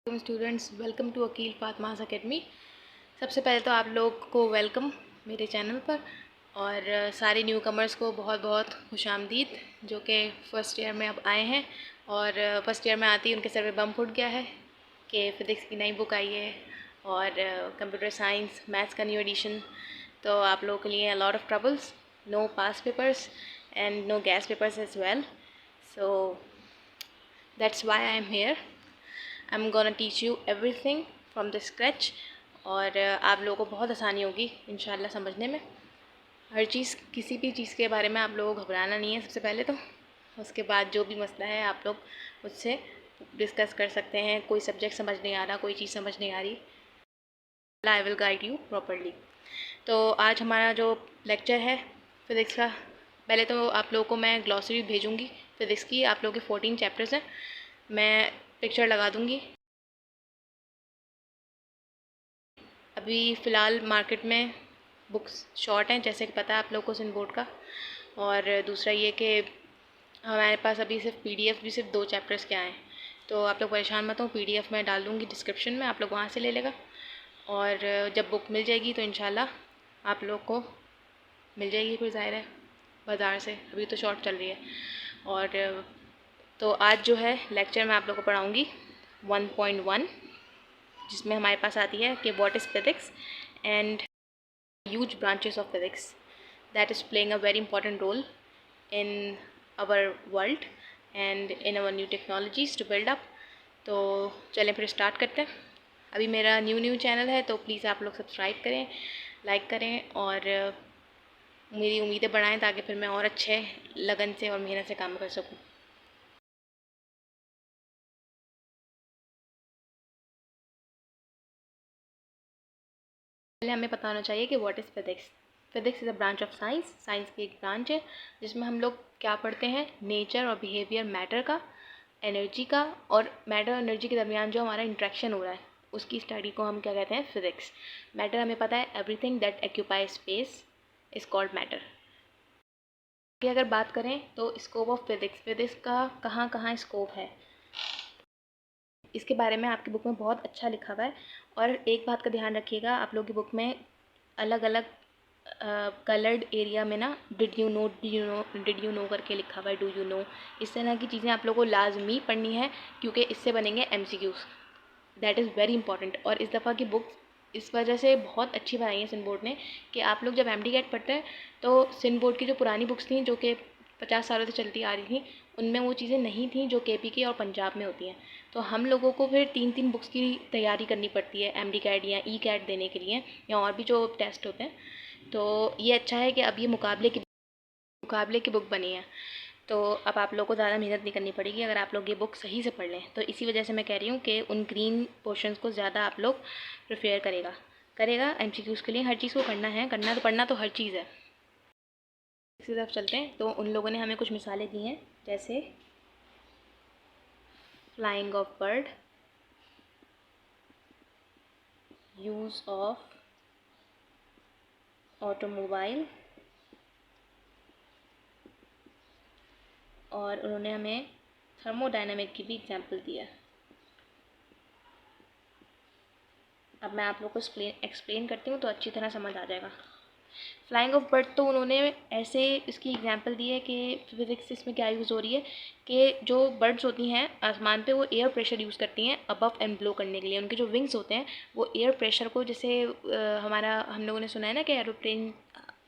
Students, welcome to Aqeel Fatma's academy. सबसे पहले तो आप लोग को वेलकम मेरे चैनल पर, और सारे न्यू कमर्स को बहुत बहुत खुशामदीद जो कि फ़र्स्ट ईयर में अब आए हैं। और फर्स्ट ईयर में आती ही उनके सर पे बम फूट गया है कि फ़िज़िक्स की नई बुक आई है और कंप्यूटर साइंस मैथ्स का न्यू एडिशन। तो आप लोगों के लिए a lot of troubles, no pass papers and no guess papers as well. So that's why I am here. I'm gonna teach you everything from the scratch, और आप लोगों को बहुत आसानी होगी इंशाल्लाह समझने में। हर चीज़, किसी भी चीज़ के बारे में आप लोगों को घबराना नहीं है सबसे पहले तो। उसके बाद जो भी मसला है आप लोग मुझसे डिस्कस कर सकते हैं। कोई सब्जेक्ट समझ नहीं आ रहा, कोई चीज़ समझ नहीं आ रही, I will guide you properly. तो आज हमारा जो लेक्चर है फ़िज़िक्स का, पहले तो आप लोगों को मैं ग्लॉसरी भेजूँगी फ़िज़िक्स की। आप लोगों के 14 चैप्टर्स हैं, मैं पिक्चर लगा दूँगी। अभी फ़िलहाल मार्केट में बुक्स शॉर्ट हैं, जैसे कि पता है आप लोगों को सिंध बोर्ड का। और दूसरा ये कि हमारे पास अभी सिर्फ पीडीएफ भी सिर्फ 2 चैप्टर्स के आए हैं। तो आप लोग परेशान मत हो, पीडीएफ मैं डाल दूँगी डिस्क्रिप्शन में, आप लोग वहाँ से ले लेगा। और जब बुक मिल जाएगी तो इंशाल्लाह आप लोग को मिल जाएगी, फिर ज़ाहिर है बाज़ार से। अभी तो शॉर्ट चल रही है। और तो आज जो है लेक्चर मैं आप लोग को पढ़ाऊँगी 1.1, जिसमें हमारे पास आती है कि what is physics and huge branches of physics that is playing a very important role in our world and in our new technologies to build up। तो चलें फिर स्टार्ट करते हैं। अभी मेरा न्यू चैनल है तो प्लीज़ आप लोग सब्सक्राइब करें, लाइक करें और मेरी उम्मीदें बढ़ाएं ताकि फिर मैं और अच्छे लगन से और मेहनत से काम कर सकूं। पहले हमें पता होना चाहिए कि what is physics. Physics is a branch of science. Science की एक ब्रांच है जिसमें हम लोग क्या पढ़ते हैं, नेचर और बिहेवियर मैटर का, एनर्जी का, और मैटर और एनर्जी के दरमियान जो हमारा इंट्रैक्शन हो रहा है उसकी स्टडी को हम क्या कहते हैं, फिज़िक्स। मैटर हमें पता है, everything that occupy space is called matter. की अगर बात करें तो स्कोप ऑफ फिज़िक्स, फिज़िक्स का कहाँ कहाँ स्कोप है, इसके बारे में आपकी बुक में बहुत अच्छा लिखा हुआ है। और एक बात का ध्यान रखिएगा, आप लोग की बुक में अलग अलग कलर्ड एरिया में ना डिड यू नो करके लिखा हुआ है, डू यू नो। इस तरह की चीज़ें आप लोगों को लाजमी पढ़नी है क्योंकि इससे बनेंगे MCQs। That is very important. और इस दफ़ा की बुक इस वजह से बहुत अच्छी बनाई है सिंध बोर्ड ने कि आप लोग जब MD कैट पढ़ते हैं तो सिंध बोर्ड की जो पुरानी बुक्स थी जो कि 50 सालों से चलती आ रही थी, उनमें वो चीज़ें नहीं थी जो KP और पंजाब में होती हैं। तो हम लोगों को फिर 3 बुक्स की तैयारी करनी पड़ती है MD कैट या E कैट देने के लिए, या और भी जो टेस्ट होते हैं। तो ये अच्छा है कि अब ये मुकाबले की बुक बनी है, तो अब आप लोग को ज़्यादा मेहनत नहीं करनी पड़ेगी अगर आप लोग ये बुक सही से पढ़ लें। तो इसी वजह से मैं कह रही हूँ कि उन ग्रीन पोर्शंस को ज़्यादा आप लोग प्रेफर करेगा MCQs के लिए। हर चीज़ को करना तो पढ़ना तो हर चीज़ है। इसी तरफ चलते हैं। तो उन लोगों ने हमें कुछ मिसालें दी हैं, जैसे flying of bird, use of automobile, और उन्होंने हमें थर्मोडायनामिक की भी एग्जाम्पल दिया। अब मैं आप लोग को एक्सप्लेन करती हूँ तो अच्छी तरह समझ आ जाएगा। फ्लाइंग ऑफ बर्ड तो उन्होंने ऐसे इसकी एग्जांपल दी है कि फिज़िक्स इसमें क्या यूज़ हो रही है कि जो बर्ड्स होती हैं आसमान पे वो एयर प्रेशर यूज़ करती हैं अबव एंड ब्लो करने के लिए। उनके जो विंग्स होते हैं वो एयर प्रेशर को, जैसे हम लोगों ने सुना है ना कि एरोप्लेन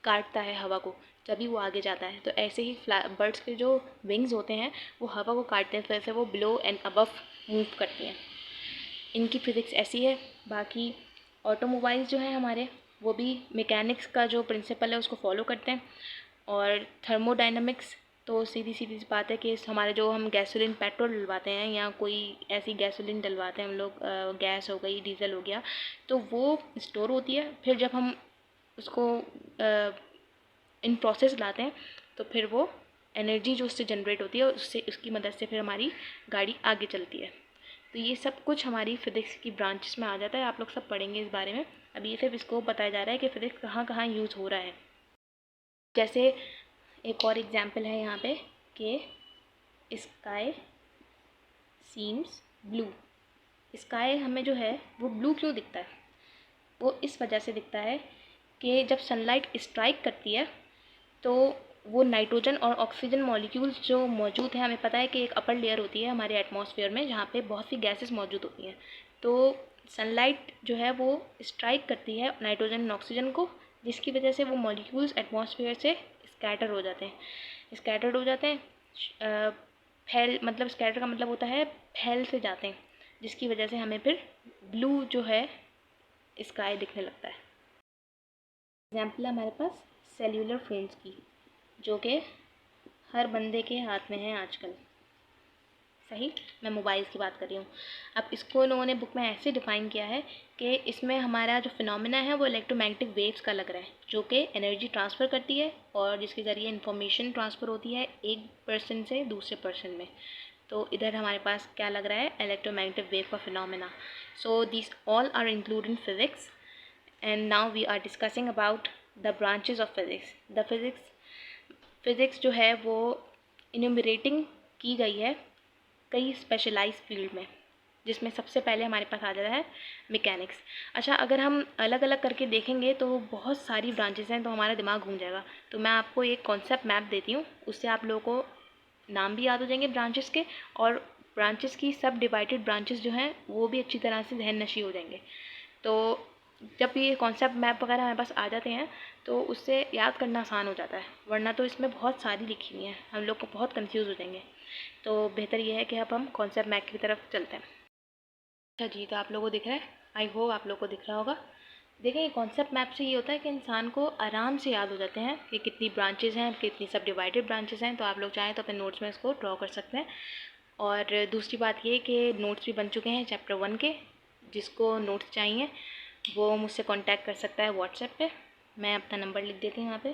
काटता है हवा को तभी वो आगे जाता है, तो ऐसे ही बर्ड्स के जो विंग्स होते हैं वो हवा को काटते हैं, वैसे वो बिलो एंड अबव मूव करती हैं। इनकी फ़िज़िक्स ऐसी है। बाकी ऑटोमोबाइल्स जो हैं हमारे, वो भी मैकेनिक्स का जो प्रिंसिपल है उसको फॉलो करते हैं। और थर्मोडायनामिक्स तो सीधी सीधी सी बात है कि हमारे जो हम गैसोलीन पेट्रोल डलवाते हैं या कोई ऐसी गैसोलीन डलवाते हैं हम लोग, गैस हो गई, डीजल हो गया, तो वो स्टोर होती है। फिर जब हम उसको इन प्रोसेस लाते हैं तो फिर वो एनर्जी जो उससे जनरेट होती है उससे, उसकी मदद से फिर हमारी गाड़ी आगे चलती है। तो ये सब कुछ हमारी फ़िज़िक्स की ब्रांचेस में आ जाता है, आप लोग सब पढ़ेंगे इस बारे में। अभी ये सिर्फ स्कोप बताया जा रहा है कि फ़िज़िक्स कहाँ कहाँ यूज़ हो रहा है। जैसे एक और एग्जांपल है यहाँ पे कि स्काई सीम्स ब्लू, स्काई हमें जो है वो ब्लू क्यों दिखता है? वो इस वजह से दिखता है कि जब सनलाइट स्ट्राइक करती है तो वो नाइट्रोजन और ऑक्सीजन मॉलिक्यूल्स जो मौजूद हैं, हमें पता है कि एक अपर लेयर होती है हमारे एटमॉस्फेयर में जहाँ पे बहुत सी गैसेस मौजूद होती हैं। तो सनलाइट जो है वो स्ट्राइक करती है नाइट्रोजन और ऑक्सीजन को, जिसकी वजह से वो मॉलिक्यूल्स एटमॉस्फेयर से स्कैटर हो जाते हैं। स्कैटर्ड हो जाते हैं, फैल मतलब स्कैटर का मतलब होता है फैल से जाते हैं, जिसकी वजह से हमें फिर ब्लू जो है स्काई दिखने लगता है। एग्जाम्पल है हमारे पास सेल्यूलर फ़ोन्स की, जो कि हर बंदे के हाथ में है आजकल। सही, मैं मोबाइल्स की बात कर रही हूँ। अब इसको इन्होंने बुक में ऐसे डिफ़ाइन किया है कि इसमें हमारा जो फिनोमेना है वो इलेक्ट्रोमैग्नेटिक वेव्स का लग रहा है, जो कि एनर्जी ट्रांसफ़र करती है और जिसके ज़रिए इंफॉर्मेशन ट्रांसफ़र होती है एक पर्सन से दूसरे पर्सन में। तो इधर हमारे पास क्या लग रहा है? इलेक्ट्रोमैग्नेटिक वेव का phenomena. So this all are include in physics and now we are discussing about the branches of physics. The physics जो है वो इन्यूमरेटिंग की गई है कई स्पेशलाइज फील्ड में, जिसमें सबसे पहले हमारे पास आ जाता है मैकेनिक्स। अच्छा, अगर हम अलग अलग करके देखेंगे तो बहुत सारी ब्रांचेस हैं, तो हमारा दिमाग घूम जाएगा। तो मैं आपको एक कॉन्सेप्ट मैप देती हूँ, उससे आप लोगों को नाम भी याद हो जाएंगे ब्रांचेस के, और ब्रांचेस की सब डिवाइडेड ब्रांचेस जो हैं वो भी अच्छी तरह से जहन नशी हो जाएंगे। तो जब ये कॉन्सेप्ट मैप वगैरह हमारे पास आ जाते हैं तो उससे याद करना आसान हो जाता है, वरना तो इसमें बहुत सारी लिखी हुई हैं, हम लोग को बहुत कंफ्यूज हो जाएंगे। तो बेहतर ये है कि अब हम कॉन्सेप्ट मैप की तरफ चलते हैं। अच्छा जी, तो आप लोगों को दिख रहा है? आई होप आप लोगों को दिख रहा होगा। देखें, कॉन्सेप्ट मैप से ये होता है कि इंसान को आराम से याद हो जाते हैं कि कितनी ब्रांचेज़ हैं, कितनी सब डिवाइडेड ब्रांचेज़ हैं। तो आप लोग चाहें तो अपने नोट्स में इसको ड्रॉ कर सकते हैं। और दूसरी बात ये कि नोट्स भी बन चुके हैं चैप्टर 1 के। जिसको नोट्स चाहिए वो मुझसे कांटेक्ट कर सकता है व्हाट्सएप पे। मैं अपना नंबर लिख देती हूँ यहाँ पे।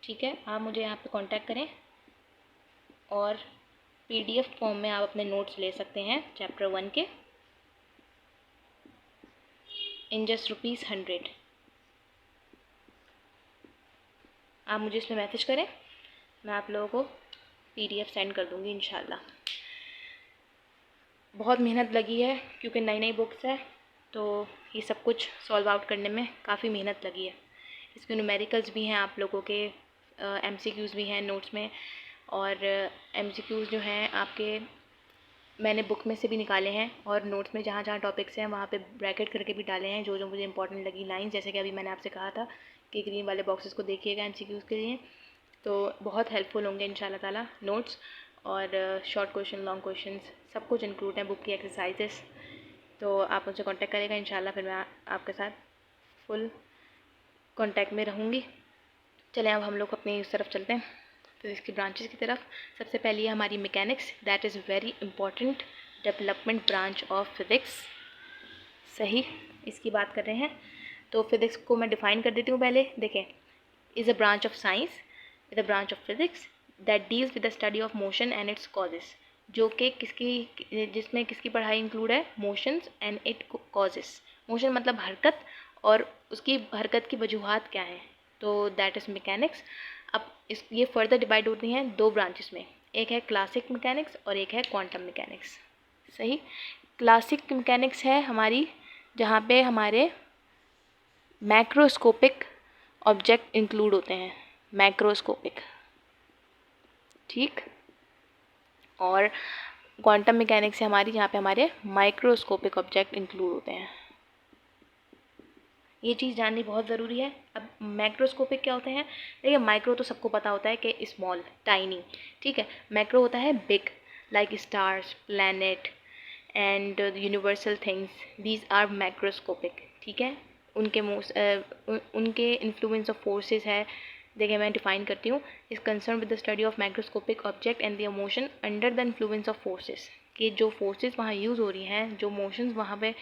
ठीक है, आप मुझे यहाँ पे कांटेक्ट करें और पीडीएफ फॉर्म में आप अपने नोट्स ले सकते हैं चैप्टर 1 के इन जस्ट ₹100। आप मुझे इसमें मैसेज करें, मैं आप लोगों को पीडीएफ सेंड कर दूँगी इंशाल्लाह। बहुत मेहनत लगी है क्योंकि नई नई बुक्स है, तो ये सब कुछ सॉल्व आउट करने में काफ़ी मेहनत लगी है। इसमें न्यूमेरिकल्स भी हैं, आप लोगों के एमसीक्यूज़ भी हैं नोट्स में, और एमसीक्यूज़ जो हैं आपके मैंने बुक में से भी निकाले हैं, और नोट्स में जहाँ जहाँ टॉपिक्स हैं वहाँ पे ब्रैकेट करके भी डाले हैं जो जो मुझे इंपॉर्टेंट लगी लाइंस। जैसे कि अभी मैंने आपसे कहा था कि ग्रीन वाले बॉक्सेस को देखिएगा एमसीक्यूज़ के लिए, तो बहुत हेल्पफुल होंगे इंशाल्लाह ताला नोट्स। और शॉर्ट क्वेश्चन, लॉन्ग क्वेश्चंस सब कुछ इंक्लूड हैं बुक की एक्सरसाइजेस। तो आप मुझसे कांटेक्ट करेगा इंशाल्लाह, फिर मैं आपके साथ फुल कांटेक्ट में रहूँगी। चलें अब हम लोग अपनी उस तरफ चलते हैं, फिज़िक्स की ब्रांचेस की तरफ। सबसे पहली है हमारी mechanics, that is very important development branch of physics. सही, इसकी बात कर रहे हैं। तो फिज़िक्स को मैं डिफ़ाइन कर देती हूँ पहले। देखें, is a branch of science, is a branch of physics that deals with the study of motion and it's causes. जो कि जिसमें किसकी पढ़ाई इंक्लूड है? Motions and it causes. Motion मतलब हरकत, और उसकी हरकत की वजूहात क्या हैं, तो दैट इज़ मैकेनिक्स। अब ये फर्दर डिवाइड होती हैं दो ब्रांचेस में, एक है क्लासिक मैकेनिक्स और एक है क्वांटम मैकेनिक्स। सही, क्लासिक मैकेनिक्स है हमारी जहाँ पे हमारे मैक्रोस्कोपिक ऑब्जेक्ट इंक्लूड होते हैं, मैक्रोस्कोपिक, ठीक। और क्वांटम मैकेनिक्स है हमारी जहाँ पे हमारे माइक्रोस्कोपिक ऑब्जेक्ट इंक्लूड होते हैं। ये चीज़ जाननी बहुत ज़रूरी है। अब मैक्रोस्कोपिक क्या होते हैं? देखिए, माइक्रो तो सबको पता होता है कि स्मॉल, टाइनी, ठीक है। मैक्रो होता है big, like stars, planet and universal things, these are macroscopic, ठीक है। उनके इन्फ्लुएंस ऑफ फोर्सेस है। देखिए, मैं डिफाइन करती हूँ, is concern with the study of macroscopic object and the emotion under the influence of forces. कि जो फोर्सेस वहाँ यूज़ हो रही हैं, जो मोशंस वहाँ पे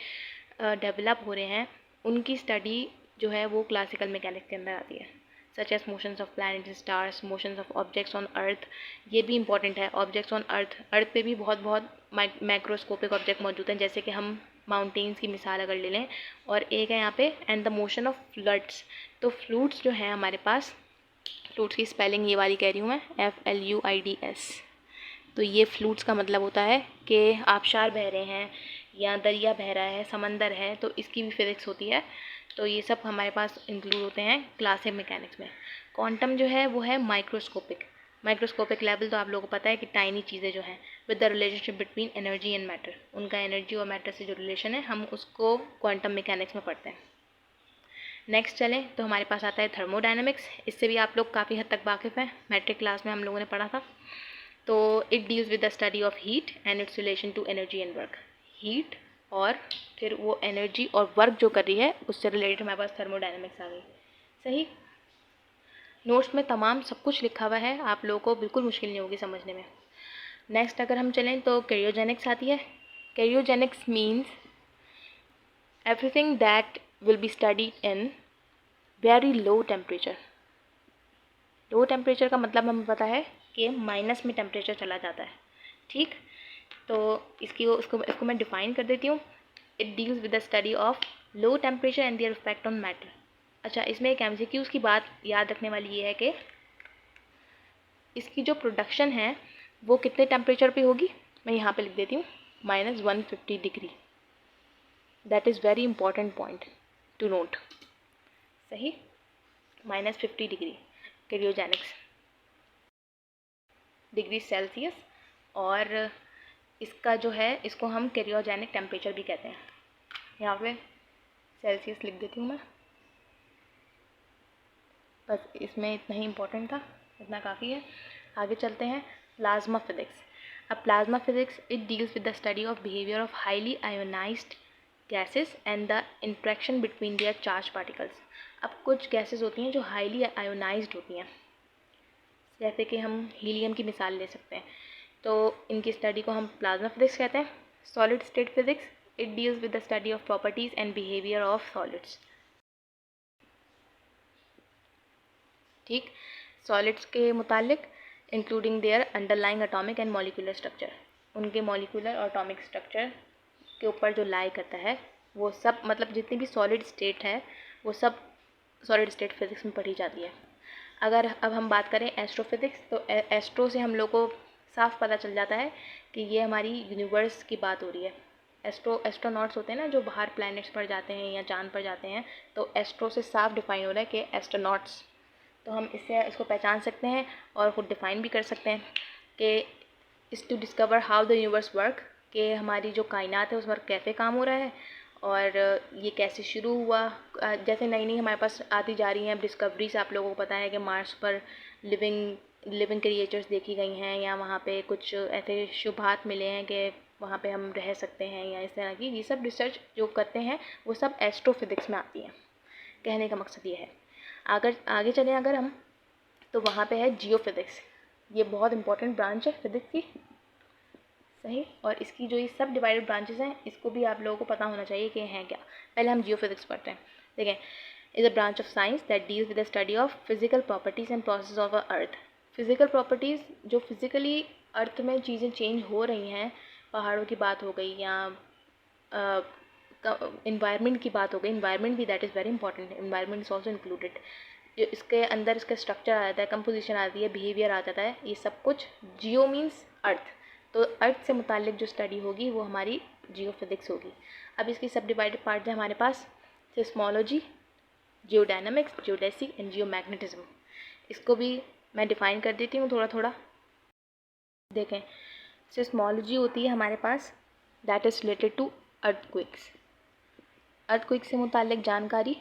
डेवलप हो रहे हैं, उनकी स्टडी जो है वो क्लासिकल मैकेनिक्स के अंदर आती है। Such as motions of planets, stars, motions of objects on earth. ये भी इंपॉर्टेंट है, ऑब्जेक्ट्स ऑन अर्थ। अर्थ पे भी बहुत बहुत मैक्रोस्कोपिक ऑब्जेक्ट मौजूद हैं, जैसे कि हम माउंटेन्स की मिसाल अगर ले लें। और एक है यहाँ पे and the motion of floods. तो फ्लूड्स जो हैं हमारे पास, फ्लूड्स की स्पेलिंग ये वाली कह रही हूँ मैं, FLUIDS। तो ये फ्लूट्स का मतलब होता है कि आबशार बह रहे हैं या दरिया बह रहा है, समंदर है, तो इसकी भी फिज़िक्स होती है। तो ये सब हमारे पास इंक्लूड होते हैं क्लासिक मैकेनिक्स में। क्वांटम जो है वो है माइक्रोस्कोपिक लेवल। तो आप लोगों को पता है कि टाइनी चीज़ें जो हैं with the relationship between energy and matter, उनका एनर्जी और मैटर से जो रिलेशन है हम उसको क्वांटम मैकेनिक्स में पढ़ते हैं। नेक्स्ट चलें तो हमारे पास आता है थर्मोडायनेमिक्स। इससे भी आप लोग काफ़ी हद तक वाकिफ़ हैं, मैट्रिक क्लास में हम लोगों ने पढ़ा था। तो it deals with the study of heat and its relation to energy and work. Heat और फिर वो एनर्जी और वर्क जो कर रही है उससे रिलेटेड हमारे पास थर्मोडायनेमिक्स आ गई। सही। नोट्स में तमाम सब कुछ लिखा हुआ है, आप लोगों को बिल्कुल मुश्किल नहीं होगी समझने में। नेक्स्ट अगर हम चलें तो कैरियोजेनिक्स आती है। Cryogenics means everything that will be studied in very low temperature. Low temperature का मतलब हमें पता है कि माइनस में टेम्परेचर चला जाता है। ठीक, तो इसको मैं डिफ़ाइन कर देती हूँ। It deals with the study of low temperature and their effect on matter. अच्छा, इसमें एक MCQ की बात याद रखने वाली ये है कि इसकी जो प्रोडक्शन है वो कितने टेम्परेचर पे होगी, मैं यहाँ पे लिख देती हूँ -150 degree. That is very important point two note. सही, -50 डिग्री कैरियोजेनिक्स डिग्री सेल्सियस। और इसका जो है इसको हम कैरियोजेनिक टेम्परेचर भी कहते हैं। यहाँ पे सेल्सियस लिख देती हूँ मैं, बस इसमें इतना ही इम्पोर्टेंट था, इतना काफ़ी है। आगे चलते हैं प्लाज्मा फिज़िक्स। अब plasma physics it deals with the study of behaviour of highly ionised gases and the interaction between their charge particles. अब कुछ गैसेस होती हैं जो हाईली आयोनाइज्ड होती हैं, जैसे कि हम हीलियम की मिसाल ले सकते हैं, तो इनकी स्टडी को हम प्लाज्मा फिज़िक्स कहते हैं। Solid state physics it deals with the study of properties and behaviour of solids. ठीक, सॉलिड्स के मुतालिक including there underlying atomic and molecular structure, उनके मॉलिक्यूलर और एटॉमिक स्ट्रक्चर के ऊपर जो लाई करता है वो सब, मतलब जितनी भी सॉलिड स्टेट है वो सब सॉलिड स्टेट फिज़िक्स में पढ़ी जाती है। अगर अब हम बात करें एस्ट्रोफिज़िक्स, तो एस्ट्रो से हम लोग को साफ पता चल जाता है कि ये हमारी यूनिवर्स की बात हो रही है। एस्ट्रोनॉट्स होते हैं ना जो बाहर प्लैनेट्स पर जाते हैं या चांद पर जाते हैं, तो एस्ट्रो से साफ डिफाइन हो रहा है कि एस्ट्रोनॉट्स। तो हम इसको पहचान सकते हैं और खुद डिफ़ाइन भी कर सकते हैं कि is to discover how the universe work, कि हमारी जो कायनात है उस पर कैसे काम हो रहा है और ये कैसे शुरू हुआ। जैसे नई नई हमारे पास आती जा रही हैं डिस्कवरीज, आप लोगों को पता है कि मार्स पर लिविंग क्रिएचर्स देखी गई हैं, या वहाँ पे कुछ ऐसे शुभात मिले हैं कि वहाँ पे हम रह सकते हैं, या इस तरह की ये सब रिसर्च जो करते हैं वो सब एस्ट्रोफिज़िक्स में आती हैं। कहने का मकसद ये है। आगे चलें अगर हम, तो वहाँ पे है जियोफिज़िक्स। ये बहुत इंपॉर्टेंट ब्रांच है फिज़िक्स की। सही, और इसकी जो ये सब डिवाइडेड ब्रांचेस हैं इसको भी आप लोगों को पता होना चाहिए कि हैं क्या। पहले हम जियोफिज़िक्स पढ़ते हैं। देखें, is a branch of science that deals with the study of physical properties and process of a earth. Physical properties जो फिज़िकली अर्थ में चीज़ें चेंज हो रही हैं, पहाड़ों की बात हो गई या इन्वायरमेंट की बात हो गई, इन्वायरमेंट भी that is very important, environment is also included. जो इसके अंदर इसका स्ट्रक्चर आ जाता है, कंपोजिशन आती है, बिहेवियर आ जाता है, ये सब कुछ। जियो मीन्स अर्थ, तो अर्थ से मुतालिक जो स्टडी होगी वो हमारी जियोफिज़िक्स होगी। अब इसकी सब डिवाइडेड पार्ट है हमारे पास सिस्मोलॉजी, जियोडायनामिक्स, जियोडेसी एंड जियोमैग्नेटिज्म। इसको भी मैं डिफ़ाइन कर देती हूँ थोड़ा थोड़ा। देखें, सिस्मोलॉजी होती है हमारे पास that is related to earthquakes, earthquake से मुतालिक जानकारी।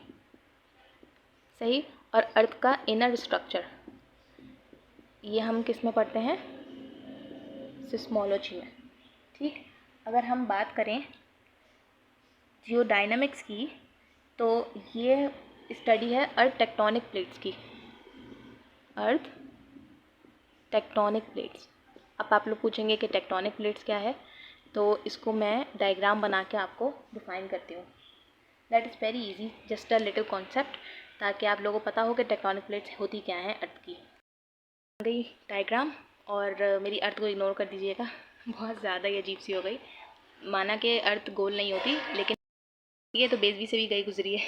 सही, और अर्थ का इनर स्ट्रक्चर ये हम किस में पढ़ते हैं, सिस्मोलॉजी में। ठीक, अगर हम बात करें जियोडायनामिक्स की, तो ये स्टडी है अर्थ टेक्टोनिक प्लेट्स की, अर्थ टेक्टोनिक प्लेट्स। अब आप लोग पूछेंगे कि टेक्टोनिक प्लेट्स क्या है, तो इसको मैं डायग्राम बना के आपको डिफ़ाइन करती हूँ। That is very easy, just a little concept, ताकि आप लोगों को पता हो कि टेक्टोनिक प्लेट्स होती क्या हैं अर्थ की। गई डायग्राम, और मेरी अर्थ को इग्नोर कर दीजिएगा, बहुत ज़्यादा ही अजीब सी हो गई। माना कि अर्थ गोल नहीं होती, लेकिन ये तो बेसबी से भी गई गुजरी है।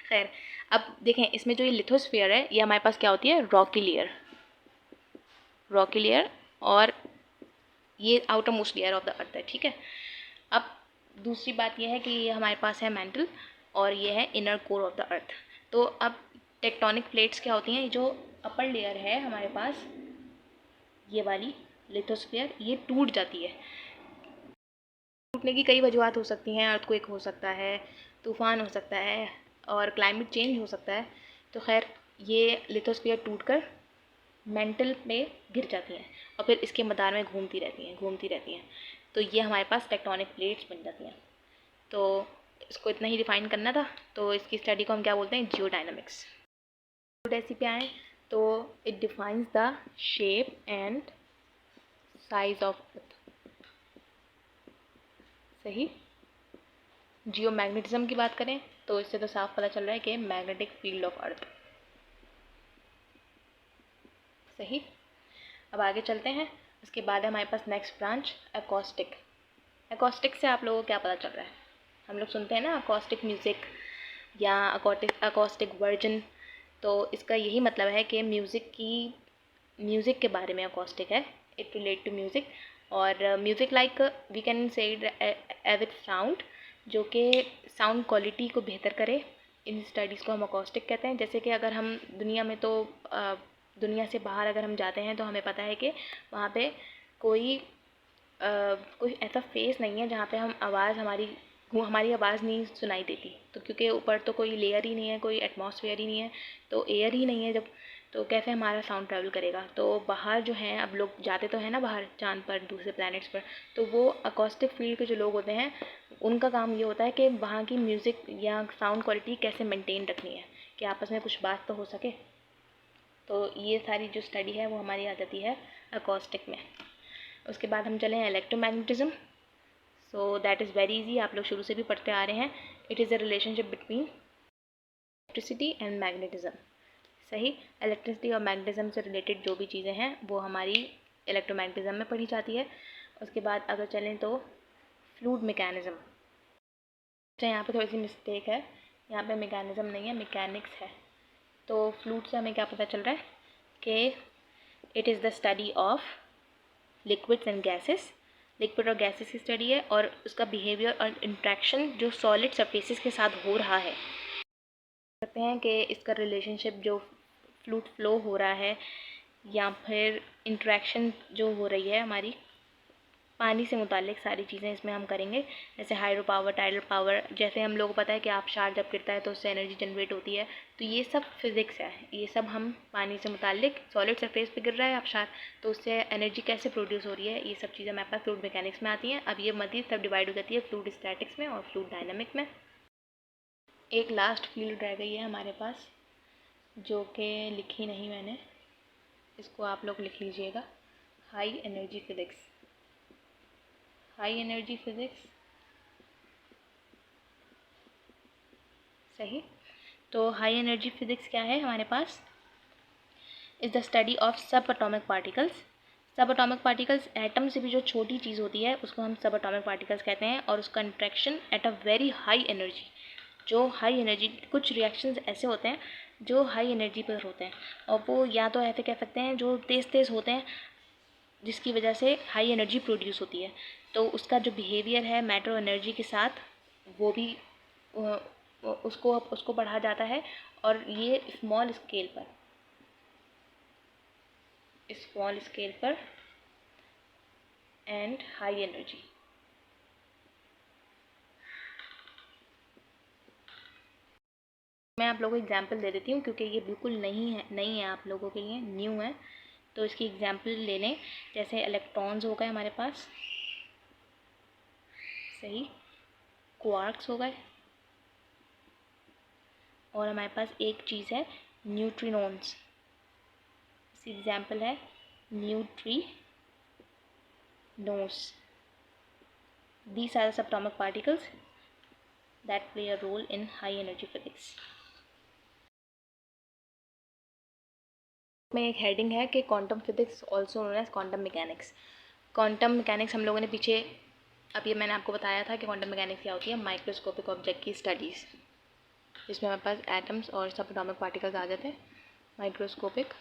खैर, अब देखें इसमें जो ये लिथोस्फीयर है ये हमारे पास क्या होती है, रॉकी लेयर। और ये outer most layer of the earth है, ठीक है। अब दूसरी बात यह है कि ये हमारे पास है मेंटल और ये है inner core of the earth. तो अब टेक्टोनिक प्लेट्स क्या होती हैं, जो अपर लेयर है हमारे पास ये वाली लिथोस्फीयर, ये टूट जाती है। टूटने की कई वजूहत हो सकती हैं, अर्थक्वेक हो सकता है, तूफ़ान हो सकता है और क्लाइमेट चेंज हो सकता है। तो खैर ये लिथोस्फीयर टूटकर मेंटल में गिर जाती हैं और फिर इसके मदार में घूमती रहती हैं। तो ये हमारे पास टेक्टोनिक प्लेट्स बन जाती हैं। तो इसको इतना ही डिफाइन करना था। तो इसकी स्टडी को हम क्या बोलते हैं, जियोडायनामिक्स। जियोडेसी पे आएँ तो it defines the shape and size of earth. सही। जियोमैग्नेटिज्म की बात करें तो इससे तो साफ पता चल रहा है कि मैग्नेटिक फील्ड ऑफ अर्थ। सही। अब आगे चलते हैं। उसके बाद है हमारे पास नेक्स्ट ब्रांच एकॉस्टिक। एकॉस्टिक से आप लोगों को क्या पता चल रहा है, हम लोग सुनते हैं ना अकॉस्टिक म्यूज़िक या अकॉस्टिक वर्जन। तो इसका यही मतलब है कि म्यूज़िक के बारे में अकॉस्टिक है, इट रिलेट टू म्यूज़िक। और music like we can say it as it sound, जो कि साउंड क्वालिटी को बेहतर करे। इन स्टडीज़ को हम अकॉस्टिक कहते हैं। जैसे कि अगर हम दुनिया में तो दुनिया से बाहर अगर हम जाते हैं तो हमें पता है कि वहाँ पे कोई कोई ऐसा फेस नहीं है जहाँ पे हम हमारी आवाज़ नहीं सुनाई देती। तो क्योंकि ऊपर तो कोई लेयर ही नहीं है, कोई एटमॉस्फेयर ही नहीं है, तो एयर ही नहीं है जब, तो कैसे हमारा साउंड ट्रैवल करेगा। तो बाहर जो हैं, अब लोग जाते तो हैं ना बाहर चाँद पर, दूसरे प्लैनेट्स पर, तो वो अकॉस्टिक फील्ड के जो लोग होते हैं उनका काम ये होता है कि वहाँ की म्यूज़िक या साउंड क्वालिटी कैसे मेंटेन रखनी है, कि आपस में कुछ बात तो हो सके। तो ये सारी जो स्टडी है वो हमारी आ जाती है अकॉस्टिक में। उसके बाद हम चले हैं electromagnetism. So that is very easy, आप लोग शुरू से भी पढ़ते आ रहे हैं। It is a relationship between electricity and magnetism. सही। इलेक्ट्रिसिटी और मैग्नेटिज्म से रिलेटेड जो भी चीज़ें हैं वो हमारी इलेक्ट्रोमैग्नेटिज्म में पढ़ी जाती है। उसके बाद अगर चलें तो फ्लूइड मैकेनिज्म। अच्छा, यहाँ पे थोड़ी सी मिस्टेक है, यहाँ पे मैकेनिज्म नहीं है, मैकेनिक्स है। तो फ्लूइड से हमें क्या पता चल रहा है कि it is the study of liquids and gases. Liquid और गैसेस की स्टडी है और उसका बिहेवियर और इंट्रैक्शन जो सॉलिड सरफेसेस के साथ हो रहा है। कहते हैं कि इसका रिलेशनशिप जो फ्लूइड फ्लो हो रहा है या फिर इंट्रैक्शन जो हो रही है हमारी पानी से मुतालिक सारी चीज़ें इसमें हम करेंगे। जैसे हाइड्रो पावर, टाइडल पावर, जैसे हम लोगों को पता है कि आबशार जब गिरता है तो उससे एनर्जी जनरेट होती है। तो ये सब फिज़िक्स है, ये सब हम पानी से मुतालिक, सॉलिड सरफेस पे गिर रहा है आबशार तो उससे एनर्जी कैसे प्रोड्यूस हो रही है, ये सब चीज़ें हमारे पास फ्लूइड मैकेनिक्स में आती हैं। अब ये मज़ीद सब डिवाइड हो जाती है फ्लूइड स्टैटिक्स में और फ्लूइड डायनामिक में। एक लास्ट फील्ड रह गई है हमारे पास जो कि लिखी नहीं मैंने, इसको आप लोग लिख लीजिएगा, high energy physics. High energy physics. सही। तो हाई एनर्जी फिज़िक्स क्या है हमारे पास, इज़ द स्टडी ऑफ सब एटॉमिक पार्टिकल्स। सब एटॉमिक पार्टिकल्स, एटम से भी जो छोटी चीज़ होती है उसको हम सब एटॉमिक पार्टिकल्स कहते हैं, और उसका interaction at a very high energy. जो हाई एनर्जी, कुछ रिएक्शंस ऐसे होते हैं जो हाई एनर्जी पर होते हैं और वो या तो ऐसे कह सकते हैं जो तेज़ तेज़ होते हैं जिसकी वजह से हाई एनर्जी प्रोड्यूस होती है। तो उसका जो बिहेवियर है मैटर एनर्जी के साथ वो भी उसको पढ़ा जाता है। और ये स्मॉल स्केल पर एंड हाई एनर्जी। मैं आप लोगों को एग्जांपल दे देती हूँ क्योंकि ये बिल्कुल नई है आप लोगों के लिए, न्यू है। तो इसकी एग्जांपल ले लें, जैसे इलेक्ट्रॉन्स हो गए हमारे पास। सही। क्वार्क्स हो गए और हमारे पास एक चीज़ है न्यूट्रिनॉन्स। इसकी एग्जांपल है neutrinos. These are the subatomic particles that play a role in high energy physics. में एक हेडिंग है कि quantum physics also known as quantum mechanics. Quantum mechanics हम लोगों ने पीछे, अब ये मैंने आपको बताया था कि क्वांटम मैकेनिक्स क्या होती है, माइक्रोस्कोपिक ऑब्जेक्ट की स्टडीज़, जिसमें हमारे पास एटम्स और सब एटॉमिक पार्टिकल्स आ जाते हैं, माइक्रोस्कोपिक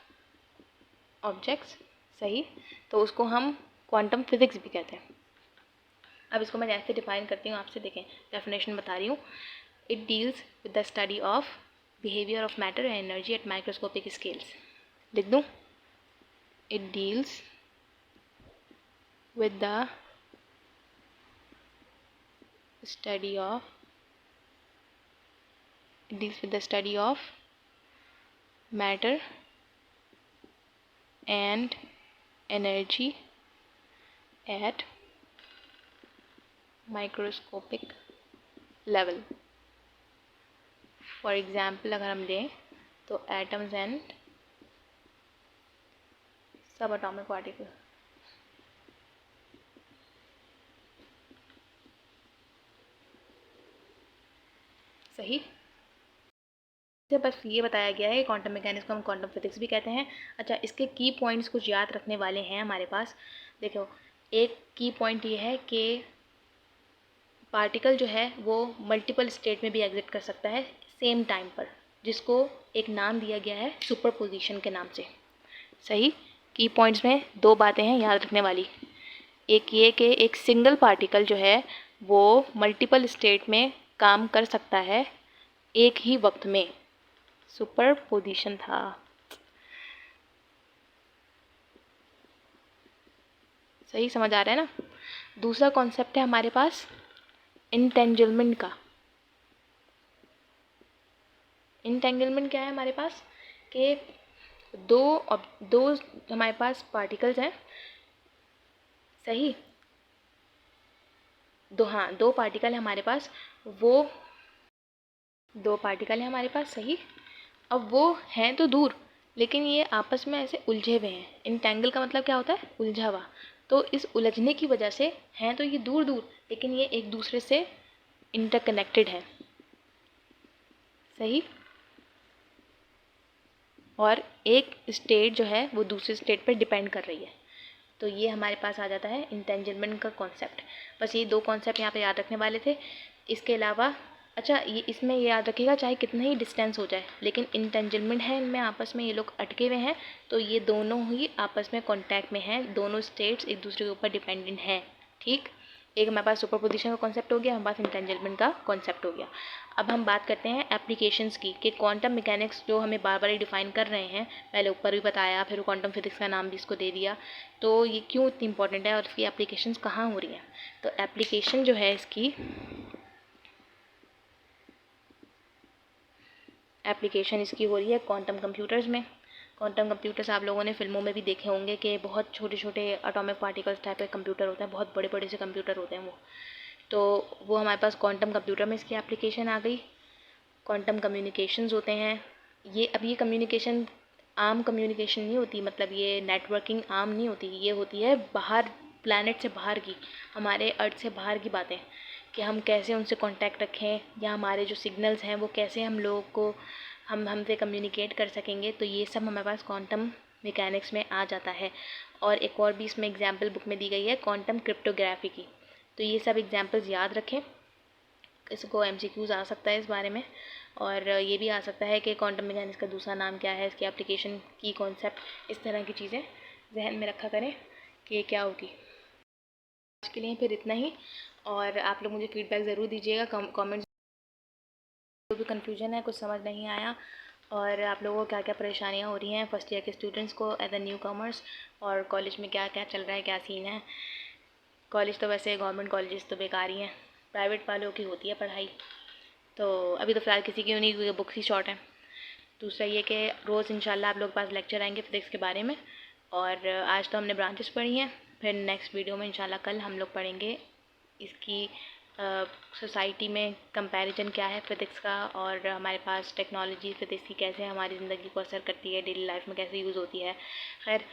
ऑब्जेक्ट्स। सही। तो उसको हम क्वांटम फिजिक्स भी कहते हैं। अब इसको मैं ऐसे डिफाइन करती हूँ, आपसे देखें डेफिनेशन बता रही हूँ। It deals with the study of behaviour of matter and energy at microscopic scales. लिख दूँ, it deals with the study of matter and energy at microscopic level. For example अगर हम लें तो atoms and subatomic particles। सही। से बस ये बताया गया है क्वांटम मैकेनिक्स को हम क्वांटम फिजिक्स भी कहते हैं। अच्छा, इसके की पॉइंट्स कुछ याद रखने वाले हैं हमारे पास। देखो, एक की पॉइंट ये है कि पार्टिकल जो है वो मल्टीपल स्टेट में भी एग्जिट कर सकता है सेम टाइम पर, जिसको एक नाम दिया गया है सुपरपोजिशन के नाम से। सही। की पॉइंट्स में दो बातें हैं याद रखने वाली। एक ये कि एक सिंगल पार्टिकल जो है वो मल्टीपल स्टेट में काम कर सकता है एक ही वक्त में, सुपरपोजिशन था। सही समझ आ रहा है ना। दूसरा कॉन्सेप्ट है हमारे पास इंटेंजलमेंट का। इंटेंगलमेंट क्या है हमारे पास कि दो हमारे पास पार्टिकल्स हैं। सही। दो पार्टिकल है हमारे पास, वो दो पार्टिकल है हमारे पास। सही। अब वो हैं तो दूर, लेकिन ये आपस में ऐसे उलझे हुए हैं। इंटेंगल का मतलब क्या होता है? उलझा हुआ। तो इस उलझने की वजह से हैं तो ये दूर दूर, लेकिन ये एक दूसरे से इंटरकनेक्टेड है। सही। और एक स्टेट जो है वो दूसरे स्टेट पर डिपेंड कर रही है। तो ये हमारे पास आ जाता है इंटेंजलमेंट का कॉन्सेप्ट। बस ये दो कॉन्सेप्ट यहाँ पे याद रखने वाले थे। इसके अलावा अच्छा, ये इसमें ये याद रखिएगा चाहे कितना ही डिस्टेंस हो जाए, लेकिन इंटेंजलमेंट है इनमें, आपस में ये लोग अटके हुए हैं, तो ये दोनों ही आपस में कॉन्टैक्ट में हैं, दोनों स्टेट्स एक दूसरे के ऊपर डिपेंडेंट हैं। ठीक। एक हमारे पास सुपरपोजिशन का कॉन्सेप्ट हो गया, हमारे पास इंटेंजलमेंट का कॉन्सेप्ट हो गया। अब हम बात करते हैं एप्लीकेशंस की, कि क्वांटम मैकेनिक्स जो हमें बार बार डिफाइन कर रहे हैं, पहले ऊपर भी बताया, फिर क्वांटम फिजिक्स का नाम भी इसको दे दिया, तो ये क्यों इतनी इंपॉर्टेंट है और इसकी एप्लीकेशंस कहाँ हो रही हैं। तो एप्लीकेशन जो है इसकी, एप्लीकेशन इसकी हो रही है क्वांटम कंप्यूटर्स में। क्वांटम कंप्यूटर्स आप लोगों ने फिल्मों में भी देखे होंगे कि बहुत छोटे छोटे एटॉमिक पार्टिकल्स टाइप के कंप्यूटर होते हैं, बहुत बड़े बड़े से कंप्यूटर होते हैं वो। तो वो हमारे पास क्वांटम कंप्यूटर में इसकी एप्लीकेशन आ गई। क्वांटम कम्युनिकेशंस होते हैं ये। अब ये कम्युनिकेशन आम कम्युनिकेशन नहीं होती, मतलब ये नेटवर्किंग आम नहीं होती, ये होती है बाहर, प्लैनेट से बाहर की, हमारे अर्थ से बाहर की बातें, कि हम कैसे उनसे कांटेक्ट रखें, या हमारे जो सिग्नल्स हैं वो कैसे हम लोगों को हमसे कम्युनिकेट कर सकेंगे। तो ये सब हमारे पास क्वांटम मैकेनिक्स में आ जाता है। और एक और भी इसमें एग्जाम्पल बुक में दी गई है क्वांटम क्रिप्टोग्राफी की। तो ये सब एग्जाम्पल्स याद रखें, इसको MCQs आ सकता है इस बारे में। और ये भी आ सकता है कि क्वांटम मैकेनिक्स का दूसरा नाम क्या है, इसकी एप्लीकेशन की कॉन्सेप्ट, इस तरह की चीज़ें जहन में रखा करें कि क्या होगी। आज के लिए फिर इतना ही, और आप लोग मुझे फीडबैक ज़रूर दीजिएगा कमेंट्स। जो भी कन्फ्यूजन है, कुछ समझ नहीं आया, और आप लोगों को क्या क्या परेशानियाँ हो रही हैं फर्स्ट ईयर के स्टूडेंट्स को एज अ न्यू कॉमर्स, और कॉलेज में क्या क्या चल रहा है, क्या सीन है। कॉलेज तो वैसे गवर्नमेंट कॉलेजेस तो बेकार ही हैं, प्राइवेट वालों की होती है पढ़ाई। तो अभी तो फ़िलहाल किसी की नहीं, क्योंकि बुक्स ही शॉर्ट हैं। दूसरा ये कि रोज़ इंशाल्लाह आप लोग पास लेक्चर आएंगे फिज़िक्स के बारे में। और आज तो हमने ब्रांचेस पढ़ी हैं, फिर नेक्स्ट वीडियो में इंशाल्लाह कल हम लोग पढ़ेंगे इसकी सोसाइटी में कंपैरिजन क्या है फ़िज़िक्स का, और हमारे पास टेक्नोलॉजी फ़िज़िक्स की कैसे हमारी ज़िंदगी को असर करती है, डेली लाइफ में कैसे यूज़ होती है। खैर,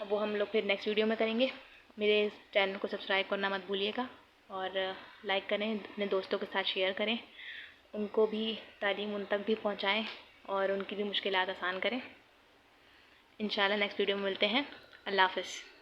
वो हम लोग फिर नेक्स्ट वीडियो में करेंगे। मेरे चैनल को सब्सक्राइब करना मत भूलिएगा, और लाइक करें, अपने दोस्तों के साथ शेयर करें, उनको भी तालीम उन तक भी पहुँचाएँ, और उनकी भी मुश्किलात आसान करें। इंशाल्लाह नेक्स्ट वीडियो में मिलते हैं। अल्लाह हाफ़िज़।